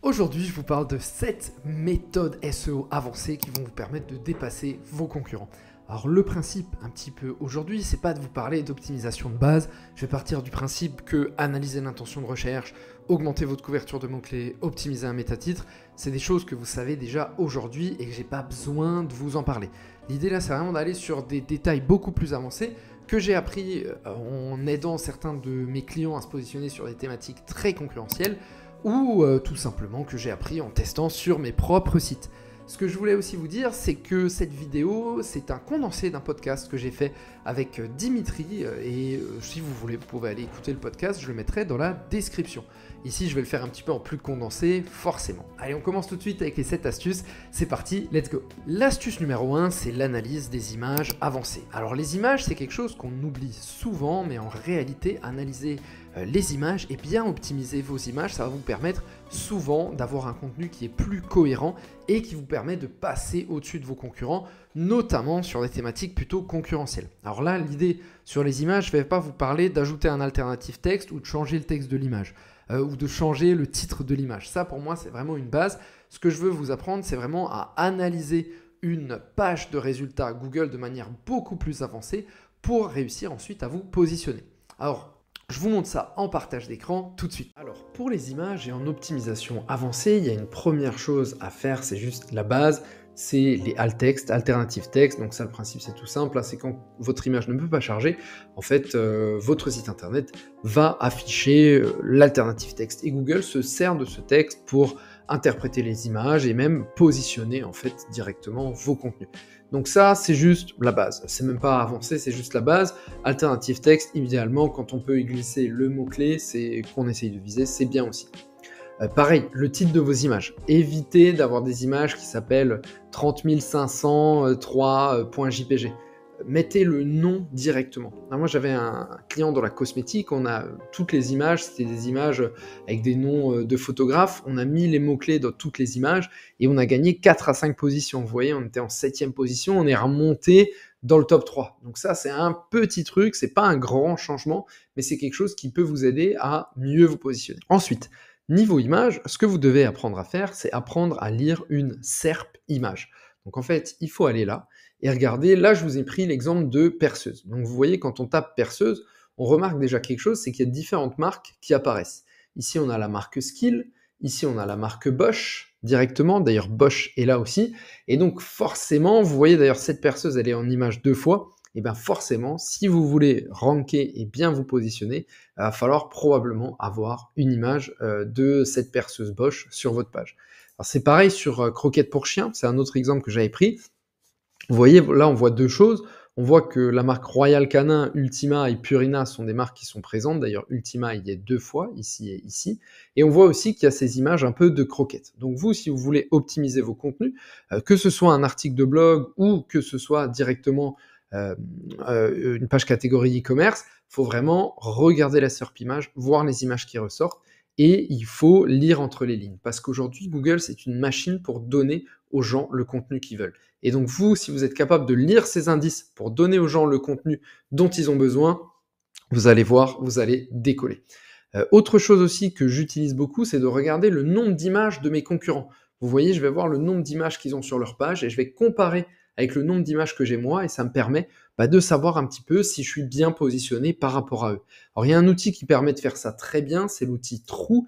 Aujourd'hui, je vous parle de 7 méthodes SEO avancées qui vont vous permettre de dépasser vos concurrents. Alors le principe un petit peu aujourd'hui, c'est pas de vous parler d'optimisation de base. Je vais partir du principe que analyser l'intention de recherche, augmenter votre couverture de mots-clés, optimiser un métatitre, c'est des choses que vous savez déjà aujourd'hui et que j'ai pas besoin de vous en parler. L'idée là, c'est vraiment d'aller sur des détails beaucoup plus avancés que j'ai appris en aidant certains de mes clients à se positionner sur des thématiques très concurrentielles ou tout simplement que j'ai appris en testant sur mes propres sites. Ce que je voulais aussi vous dire, c'est que cette vidéo, c'est un condensé d'un podcast que j'ai fait avec Dimitri, et si vous voulez, vous pouvez aller écouter le podcast, je le mettrai dans la description. Ici, je vais le faire un petit peu en plus condensé, forcément. Allez, on commence tout de suite avec les 7 astuces, c'est parti, let's go. L'astuce numéro 1, c'est l'analyse des images avancées. Alors les images, c'est quelque chose qu'on oublie souvent, mais en réalité, analyser les images et bien optimiser vos images, ça va vous permettre souvent d'avoir un contenu qui est plus cohérent et qui vous permet de passer au-dessus de vos concurrents, notamment sur des thématiques plutôt concurrentielles. Alors là, l'idée sur les images, je ne vais pas vous parler d'ajouter un alternatif texte ou de changer le texte de l'image ou de changer le titre de l'image. Ça, pour moi, c'est vraiment une base. Ce que je veux vous apprendre, c'est vraiment à analyser une page de résultats Google de manière beaucoup plus avancée pour réussir ensuite à vous positionner. Alors, je vous montre ça en partage d'écran tout de suite. Alors, pour les images et en optimisation avancée, il y a une première chose à faire, c'est juste la base, c'est les alt text, alternative text. Donc ça, le principe, c'est tout simple, c'est quand votre image ne peut pas charger, en fait, votre site internet va afficher l'alternative texte. Et Google se sert de ce texte pour interpréter les images et même positionner en fait directement vos contenus. Donc ça, c'est juste la base. C'est même pas avancé, c'est juste la base. Alternative texte, idéalement, quand on peut y glisser le mot-clé, c'est qu'on essaye de viser, c'est bien aussi. Pareil, le titre de vos images. Évitez d'avoir des images qui s'appellent 30 503.jpg. Mettez le nom directement. Alors moi, j'avais un client dans la cosmétique, on a toutes les images, c'était des images avec des noms de photographes, on a mis les mots-clés dans toutes les images et on a gagné 4 à 5 positions. Vous voyez, on était en 7e position, on est remonté dans le top 3. Donc ça, c'est un petit truc, c'est pas un grand changement, mais c'est quelque chose qui peut vous aider à mieux vous positionner. Ensuite, niveau image, ce que vous devez apprendre à faire, c'est apprendre à lire une SERP image. Donc en fait, il faut aller là et regardez, là je vous ai pris l'exemple de perceuse. Donc vous voyez, quand on tape perceuse, on remarque déjà quelque chose, c'est qu'il y a différentes marques qui apparaissent. Ici on a la marque Skill, ici on a la marque Bosch directement, d'ailleurs Bosch est là aussi. Et donc forcément, vous voyez d'ailleurs cette perceuse, elle est en image 2 fois. Et bien forcément, si vous voulez ranker et bien vous positionner, il va falloir probablement avoir une image de cette perceuse Bosch sur votre page. Alors c'est pareil sur Croquette pour chien, c'est un autre exemple que j'avais pris. Vous voyez, là on voit deux choses. On voit que la marque Royal Canin, Ultima et Purina sont des marques qui sont présentes. D'ailleurs, Ultima, il y a 2 fois, ici et ici. Et on voit aussi qu'il y a ces images un peu de croquettes. Donc vous, si vous voulez optimiser vos contenus, que ce soit un article de blog ou que ce soit directement une page catégorie e-commerce, il faut vraiment regarder la SERP image, voir les images qui ressortent et il faut lire entre les lignes. Parce qu'aujourd'hui, Google, c'est une machine pour donner aux gens le contenu qu'ils veulent. Et donc vous, si vous êtes capable de lire ces indices pour donner aux gens le contenu dont ils ont besoin, vous allez voir, vous allez décoller. Autre chose aussi que j'utilise beaucoup, c'est de regarder le nombre d'images de mes concurrents. Vous voyez, je vais voir le nombre d'images qu'ils ont sur leur page et je vais comparer avec le nombre d'images que j'ai moi et ça me permet de savoir un petit peu si je suis bien positionné par rapport à eux. Alors il y a un outil qui permet de faire ça très bien, c'est l'outil True.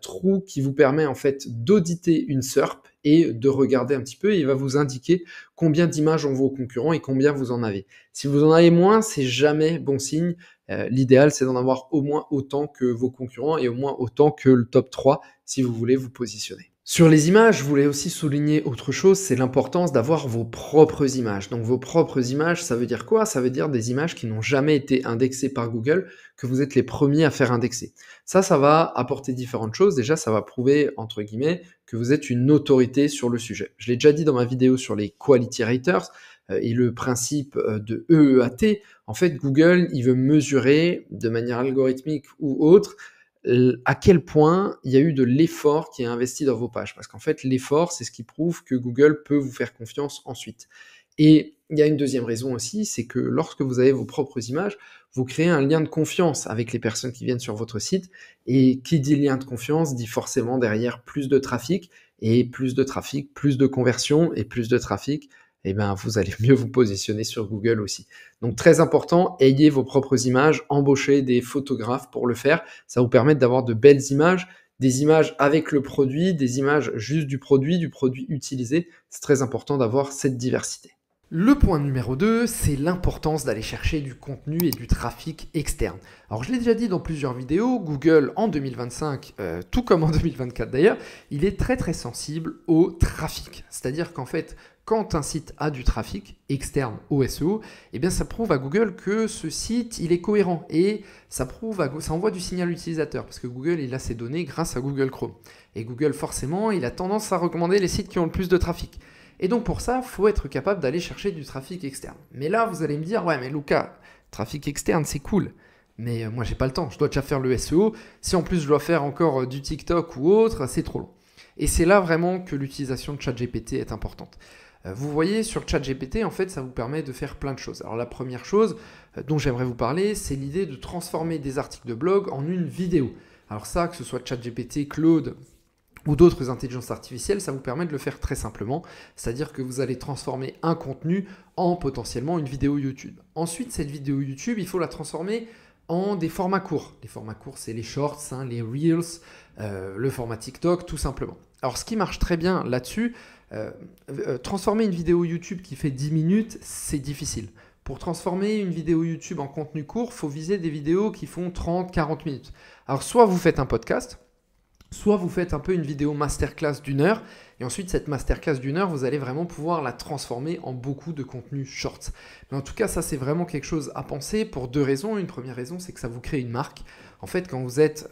True qui vous permet en fait d'auditer une SERP et de regarder un petit peu, et il va vous indiquer combien d'images ont vos concurrents et combien vous en avez. Si vous en avez moins, c'est jamais bon signe. L'idéal, c'est d'en avoir au moins autant que vos concurrents et au moins autant que le top 3 si vous voulez vous positionner. Sur les images, je voulais aussi souligner autre chose, c'est l'importance d'avoir vos propres images. Donc vos propres images, ça veut dire quoi? Ça veut dire des images qui n'ont jamais été indexées par Google, que vous êtes les premiers à faire indexer. Ça va apporter différentes choses. Déjà, ça va prouver, entre guillemets, que vous êtes une autorité sur le sujet. Je l'ai déjà dit dans ma vidéo sur les Quality Raters et le principe de EEAT. En fait, Google, il veut mesurer de manière algorithmique ou autre à quel point il y a eu de l'effort qui est investi dans vos pages. Parce qu'en fait, l'effort, c'est ce qui prouve que Google peut vous faire confiance ensuite. Et il y a une deuxième raison aussi, c'est que lorsque vous avez vos propres images, vous créez un lien de confiance avec les personnes qui viennent sur votre site. Et qui dit lien de confiance dit forcément derrière plus de trafic, et plus de trafic, plus de conversions, et plus de trafic, eh ben, vous allez mieux vous positionner sur Google aussi. Donc très important, ayez vos propres images, embauchez des photographes pour le faire. Ça vous permet d'avoir de belles images, des images avec le produit, des images juste du produit utilisé. C'est très important d'avoir cette diversité. Le point numéro 2, c'est l'importance d'aller chercher du contenu et du trafic externe. Alors je l'ai déjà dit dans plusieurs vidéos, Google en 2025, tout comme en 2024 d'ailleurs, il est très sensible au trafic. C'est-à-dire qu'en fait, quand un site a du trafic externe au SEO, eh bien ça prouve à Google que ce site il est cohérent et ça envoie du signal utilisateur parce que Google il a ses données grâce à Google Chrome. Et Google forcément il a tendance à recommander les sites qui ont le plus de trafic. Et donc pour ça, il faut être capable d'aller chercher du trafic externe. Mais là, vous allez me dire, ouais mais Lucas, trafic externe c'est cool. Mais moi j'ai pas le temps, je dois déjà faire le SEO. Si en plus je dois faire encore du TikTok ou autre, c'est trop long. Et c'est là vraiment que l'utilisation de ChatGPT est importante. Vous voyez, sur ChatGPT, en fait, ça vous permet de faire plein de choses. Alors la première chose dont j'aimerais vous parler, c'est l'idée de transformer des articles de blog en une vidéo. Alors ça, que ce soit ChatGPT, Claude ou d'autres intelligences artificielles, ça vous permet de le faire très simplement. C'est-à-dire que vous allez transformer un contenu en potentiellement une vidéo YouTube. Ensuite, cette vidéo YouTube, il faut la transformer en des formats courts. Les formats courts, c'est les shorts, les reels, le format TikTok, tout simplement. Alors ce qui marche très bien là-dessus, transformer une vidéo YouTube qui fait 10 minutes, c'est difficile. Pour transformer une vidéo YouTube en contenu court, il faut viser des vidéos qui font 30-40 minutes. Alors soit vous faites un podcast, soit vous faites un peu une vidéo masterclass d'1 heure, et ensuite cette masterclass d'1 heure, vous allez vraiment pouvoir la transformer en beaucoup de contenu short. Mais en tout cas, ça c'est vraiment quelque chose à penser pour deux raisons. Une première raison, c'est que ça vous crée une marque. En fait, quand vous êtes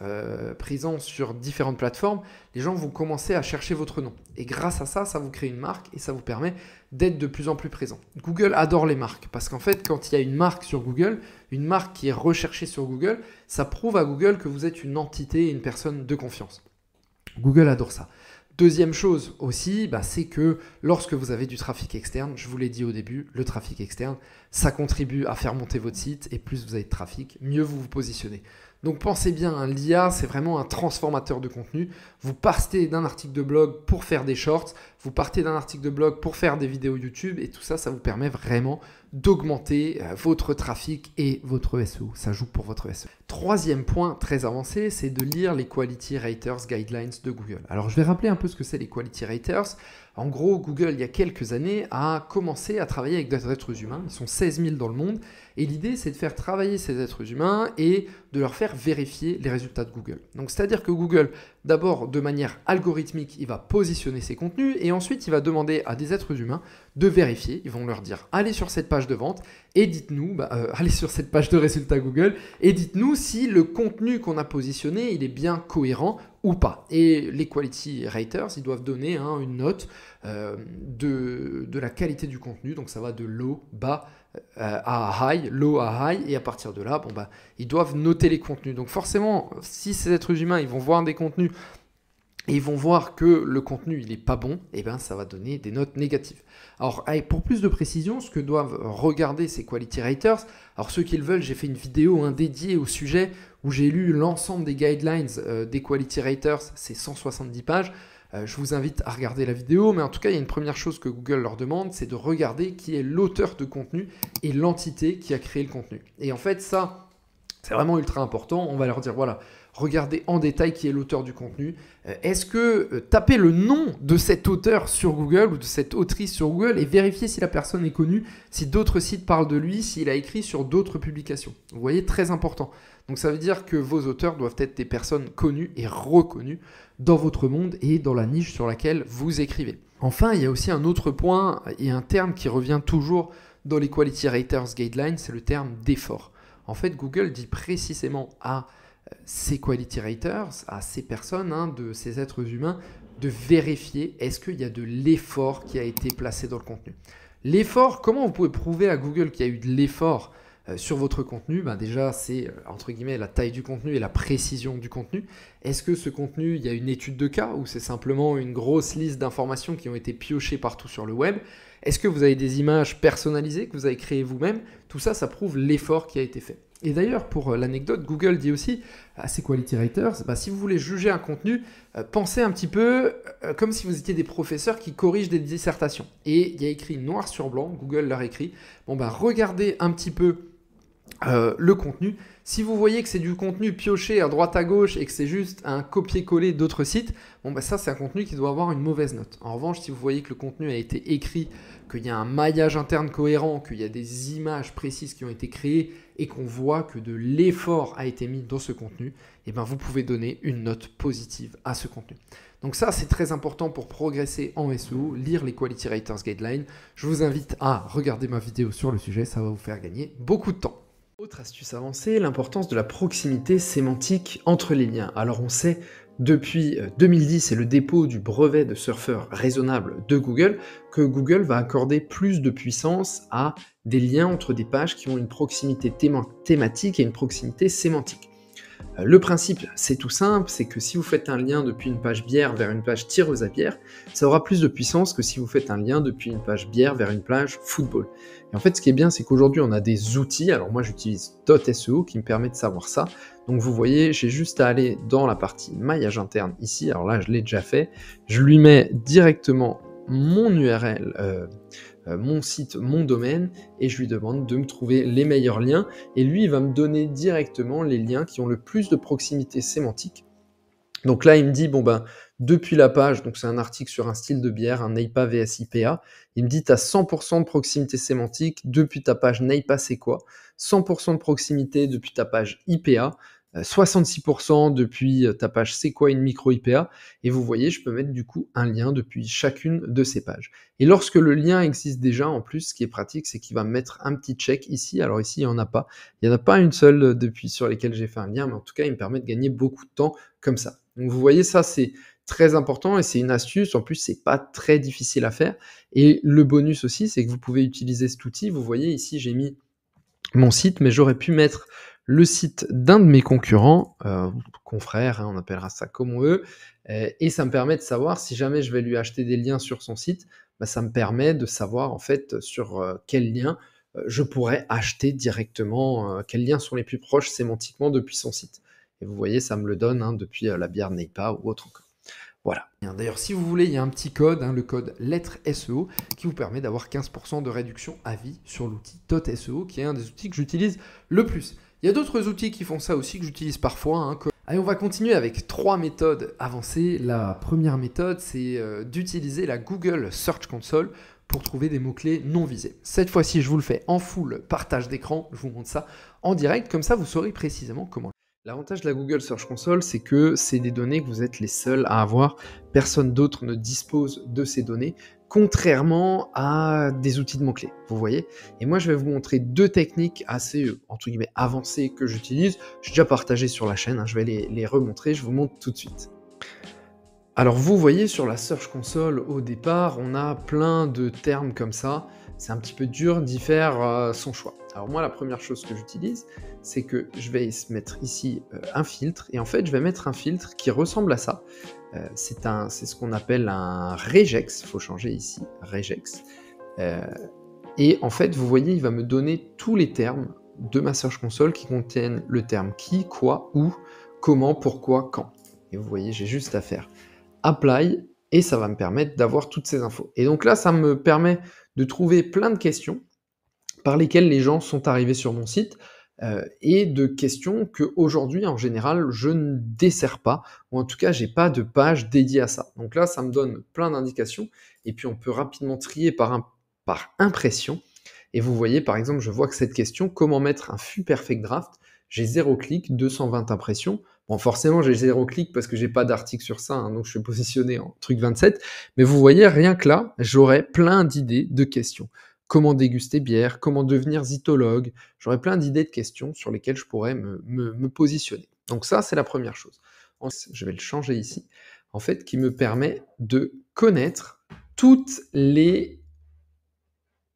présent sur différentes plateformes, les gens vont commencer à chercher votre nom. Et grâce à ça, ça vous crée une marque et ça vous permet d'être de plus en plus présent. Google adore les marques parce qu'en fait, quand il y a une marque sur Google, une marque qui est recherchée sur Google, ça prouve à Google que vous êtes une entité et une personne de confiance. Google adore ça. Deuxième chose aussi, c'est que lorsque vous avez du trafic externe, je vous l'ai dit au début, le trafic externe, ça contribue à faire monter votre site et plus vous avez de trafic, mieux vous vous positionnez. Donc pensez bien, l'IA, c'est vraiment un transformateur de contenu. Vous partez d'un article de blog pour faire des shorts, vous partez d'un article de blog pour faire des vidéos YouTube et tout ça, ça vous permet vraiment d'augmenter votre trafic et votre SEO. Ça joue pour votre SEO. Troisième point très avancé, c'est de lire les Quality Writers Guidelines de Google. Alors je vais rappeler un peu ce que c'est les Quality Writers. En gros, Google, il y a quelques années, a commencé à travailler avec des êtres humains. Ils sont 16 000 dans le monde. Et l'idée, c'est de faire travailler ces êtres humains et de leur faire vérifier les résultats de Google. Donc, c'est-à-dire que Google, d'abord, de manière algorithmique, il va positionner ses contenus et ensuite, il va demander à des êtres humains de vérifier. Ils vont leur dire, allez sur cette page de vente et dites-nous, allez sur cette page de résultats Google et dites-nous si le contenu qu'on a positionné, il est bien cohérent ou pas. Et les Quality Writers, ils doivent donner une note de la qualité du contenu. Donc, ça va de low, bas, à high, low à high, et à partir de là, ils doivent noter les contenus. Donc forcément, si ces êtres humains, ils vont voir des contenus et ils vont voir que le contenu, il n'est pas bon, et ça va donner des notes négatives. Alors, pour plus de précision, ce que doivent regarder ces Quality Writers, alors ceux qui le veulent, j'ai fait une vidéo dédiée au sujet où j'ai lu l'ensemble des guidelines des Quality Writers, c'est 170 pages. Je vous invite à regarder la vidéo, mais en tout cas, il y a une première chose que Google leur demande, c'est de regarder qui est l'auteur de contenu et l'entité qui a créé le contenu. Et en fait, ça, c'est vraiment ultra important. On va leur dire, voilà, regardez en détail qui est l'auteur du contenu. Est-ce que tapez le nom de cet auteur sur Google ou de cette autrice sur Google et vérifiez si la personne est connue, si d'autres sites parlent de lui, s'il a écrit sur d'autres publications. Vous voyez, très important. Donc ça veut dire que vos auteurs doivent être des personnes connues et reconnues dans votre monde et dans la niche sur laquelle vous écrivez. Enfin, il y a aussi un autre point et un terme qui revient toujours dans les Quality Writers Guidelines, c'est le terme d'effort. En fait, Google dit précisément à ces Quality Writers, à ces personnes, de ces êtres humains, de vérifier est-ce qu'il y a de l'effort qui a été placé dans le contenu. L'effort, comment vous pouvez prouver à Google qu'il y a eu de l'effort sur votre contenu? Déjà, c'est entre guillemets la taille du contenu et la précision du contenu. Est-ce que ce contenu, il y a une étude de cas ou c'est simplement une grosse liste d'informations qui ont été piochées partout sur le web? Est-ce que vous avez des images personnalisées que vous avez créées vous-même? Tout ça, ça prouve l'effort qui a été fait. Et d'ailleurs, pour l'anecdote, Google dit aussi à ses quality writers, bah, si vous voulez juger un contenu, pensez un petit peu comme si vous étiez des professeurs qui corrigent des dissertations. Et il y a écrit noir sur blanc, Google leur écrit, bon bah regardez un petit peu le contenu. Si vous voyez que c'est du contenu pioché à droite à gauche et que c'est juste un copier-coller d'autres sites, bon bah ça c'est un contenu qui doit avoir une mauvaise note. En revanche, si vous voyez que le contenu a été écrit, qu'il y a un maillage interne cohérent, qu'il y a des images précises qui ont été créées et qu'on voit que de l'effort a été mis dans ce contenu, eh ben vous pouvez donner une note positive à ce contenu. Donc ça, c'est très important pour progresser en SEO, lire les Quality Writers Guidelines. Je vous invite à regarder ma vidéo sur le sujet, ça va vous faire gagner beaucoup de temps. Autre astuce avancée, l'importance de la proximité sémantique entre les liens. Alors on sait depuis 2010 et le dépôt du brevet de surfeur raisonnable de Google que Google va accorder plus de puissance à des liens entre des pages qui ont une proximité thématique et une proximité sémantique. Le principe, c'est tout simple, c'est que si vous faites un lien depuis une page bière vers une page tireuse à bière, ça aura plus de puissance que si vous faites un lien depuis une page bière vers une page football. Et en fait, ce qui est bien, c'est qu'aujourd'hui, on a des outils. Alors moi, j'utilise .seo qui me permet de savoir ça. Donc vous voyez, j'ai juste à aller dans la partie maillage interne ici. Alors là, je l'ai déjà fait. Je lui mets directement mon URL, mon site, mon domaine, et je lui demande de me trouver les meilleurs liens, et lui il va me donner directement les liens qui ont le plus de proximité sémantique. Donc là il me dit, bon ben, depuis la page, donc c'est un article sur un style de bière, un NEIPA vs IPA, il me dit tu as 100% de proximité sémantique depuis ta page NEIPA c'est quoi, 100% de proximité depuis ta page IPA, 66% depuis ta page c'est quoi une micro IPA, et vous voyez, je peux mettre du coup un lien depuis chacune de ces pages. Et lorsque le lien existe déjà, en plus, ce qui est pratique, c'est qu'il va me mettre un petit check ici. Alors ici, il n'y en a pas. Il n'y en a pas une seule depuis sur lesquelles j'ai fait un lien, mais en tout cas, il me permet de gagner beaucoup de temps comme ça. Donc vous voyez, ça c'est très important et c'est une astuce. En plus, c'est pas très difficile à faire. Et le bonus aussi, c'est que vous pouvez utiliser cet outil. Vous voyez ici, j'ai mis mon site, mais j'aurais pu mettre le site d'un de mes concurrents, confrères, hein, on appellera ça comme on veut, et ça me permet de savoir si jamais je vais lui acheter des liens sur son site, bah, ça me permet de savoir en fait sur quels liens je pourrais acheter directement, quels liens sont les plus proches sémantiquement depuis son site. Et vous voyez, ça me le donne hein, depuis la bière Neipa ou autre encore. Voilà. D'ailleurs, si vous voulez, il y a un petit code, hein, le code lettre SEO, qui vous permet d'avoir 15% de réduction à vie sur l'outil .seo, qui est un des outils que j'utilise le plus. Il y a d'autres outils qui font ça aussi, que j'utilise parfois. Hein, Allez, on va continuer avec 3 méthodes avancées. La première méthode, c'est d'utiliser la Google Search Console pour trouver des mots-clés non visés. Cette fois-ci, je vous le fais en full partage d'écran, je vous montre ça en direct, comme ça vous saurez précisément comment. L'avantage de la Google Search Console, c'est que c'est des données que vous êtes les seuls à avoir. Personne d'autre ne dispose de ces données, contrairement à des outils de mots-clés, vous voyez. Et moi, je vais vous montrer deux techniques assez, entre guillemets, avancées que j'utilise. J'ai déjà partagé sur la chaîne, hein, je vais les remontrer, je vous montre tout de suite. Alors vous voyez sur la Search Console, au départ, on a plein de termes comme ça. C'est un petit peu dur d'y faire son choix. Alors moi, la première chose que j'utilise, c'est que je vais mettre ici un filtre, et en fait, je vais mettre un filtre qui ressemble à ça. C'est ce qu'on appelle un regex, il faut changer ici, regex. Et en fait, vous voyez, il va me donner tous les termes de ma Search Console qui contiennent le terme qui, quoi, où, comment, pourquoi, quand. Et vous voyez, j'ai juste à faire Apply, et ça va me permettre d'avoir toutes ces infos. Et donc là, ça me permet de trouver plein de questions par lesquelles les gens sont arrivés sur mon site, et de questions que aujourd'hui, en général, je ne desserre pas, ou en tout cas, j'ai pas de page dédiée à ça. Donc là, ça me donne plein d'indications, et puis on peut rapidement trier par impression. Et vous voyez, par exemple, je vois que cette question, comment mettre un fût perfect draft, j'ai 0 clic, 220 impressions. Bon, forcément, j'ai 0 clic parce que j'ai pas d'article sur ça, hein, donc je suis positionné en truc 27. Mais vous voyez, rien que là, j'aurais plein d'idées de questions. Comment déguster bière, comment devenir zytologue, j'aurais plein d'idées de questions sur lesquelles je pourrais me positionner. Donc ça, c'est la première chose. Ensuite, je vais le changer ici, en fait, qui me permet de connaître toutes les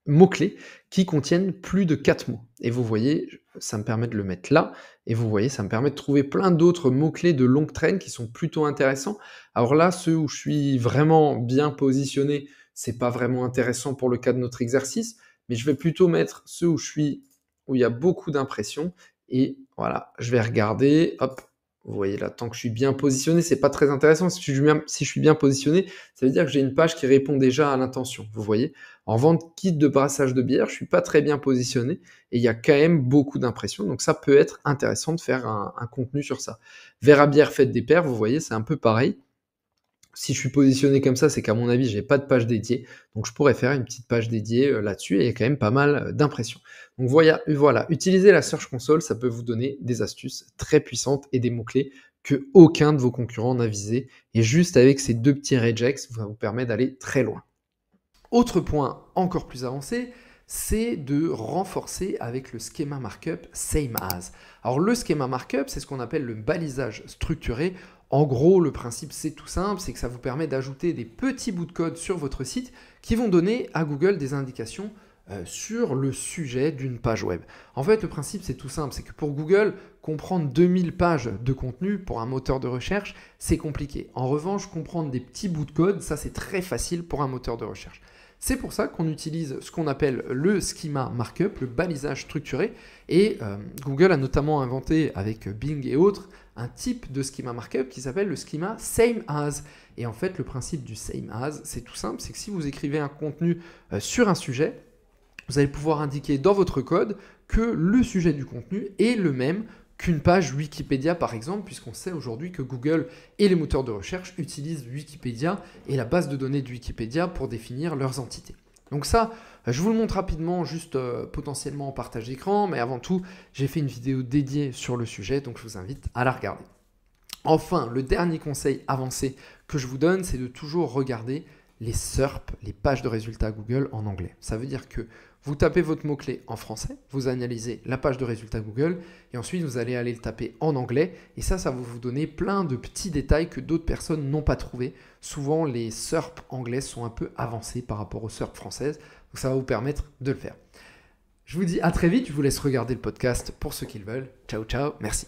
mots-clés qui contiennent plus de 4 mots. Et vous voyez, ça me permet de le mettre là, et vous voyez, ça me permet de trouver plein d'autres mots-clés de longue traîne qui sont plutôt intéressants. Alors là, ceux où je suis vraiment bien positionné, c'est pas vraiment intéressant pour le cas de notre exercice, mais je vais plutôt mettre ceux où il y a beaucoup d'impressions, et voilà, je vais regarder, hop, vous voyez là, tant que je suis bien positionné, c'est pas très intéressant. Si je suis bien positionné, ça veut dire que j'ai une page qui répond déjà à l'intention, vous voyez? En vente kit de brassage de bière, je suis pas très bien positionné et il y a quand même beaucoup d'impressions, donc ça peut être intéressant de faire un contenu sur ça. Verre à bière, faites des paires, vous voyez, c'est un peu pareil. Si je suis positionné comme ça, c'est qu'à mon avis, j'ai pas de page dédiée, donc je pourrais faire une petite page dédiée, là-dessus et il y a quand même pas mal, d'impressions. Donc voilà, utiliser la Search Console, ça peut vous donner des astuces très puissantes et des mots-clés que aucun de vos concurrents n'a visés et juste avec ces 2 petits regex, ça vous permet d'aller très loin. Autre point encore plus avancé, c'est de renforcer avec le schéma markup same as. Alors le schéma markup, c'est ce qu'on appelle le balisage structuré. En gros, le principe c'est tout simple, c'est que ça vous permet d'ajouter des petits bouts de code sur votre site qui vont donner à Google des indications sur le sujet d'une page web. En fait, le principe c'est tout simple, c'est que pour Google, comprendre 2000 pages de contenu pour un moteur de recherche, c'est compliqué. En revanche, comprendre des petits bouts de code, ça c'est très facile pour un moteur de recherche. C'est pour ça qu'on utilise ce qu'on appelle le schema markup, le balisage structuré, et Google a notamment inventé avec Bing et autres un type de schema markup qui s'appelle le schema same as. Et en fait, le principe du same as, c'est tout simple, c'est que si vous écrivez un contenu sur un sujet, vous allez pouvoir indiquer dans votre code que le sujet du contenu est le même qu'une page Wikipédia par exemple, puisqu'on sait aujourd'hui que Google et les moteurs de recherche utilisent Wikipédia et la base de données de Wikipédia pour définir leurs entités. Donc ça, je vous le montre rapidement, juste potentiellement en partage d'écran, mais avant tout, j'ai fait une vidéo dédiée sur le sujet, donc je vous invite à la regarder. Enfin, le dernier conseil avancé que je vous donne, c'est de toujours regarder les SERP, les pages de résultats Google en anglais. Ça veut dire que vous tapez votre mot-clé en français, vous analysez la page de résultats Google et ensuite vous allez aller le taper en anglais et ça va vous donner plein de petits détails que d'autres personnes n'ont pas trouvés. Souvent, les SERP anglaises sont un peu avancées par rapport aux SERP françaises, donc ça va vous permettre de le faire. Je vous dis à très vite, je vous laisse regarder le podcast pour ceux qui le veulent. Ciao, ciao, merci.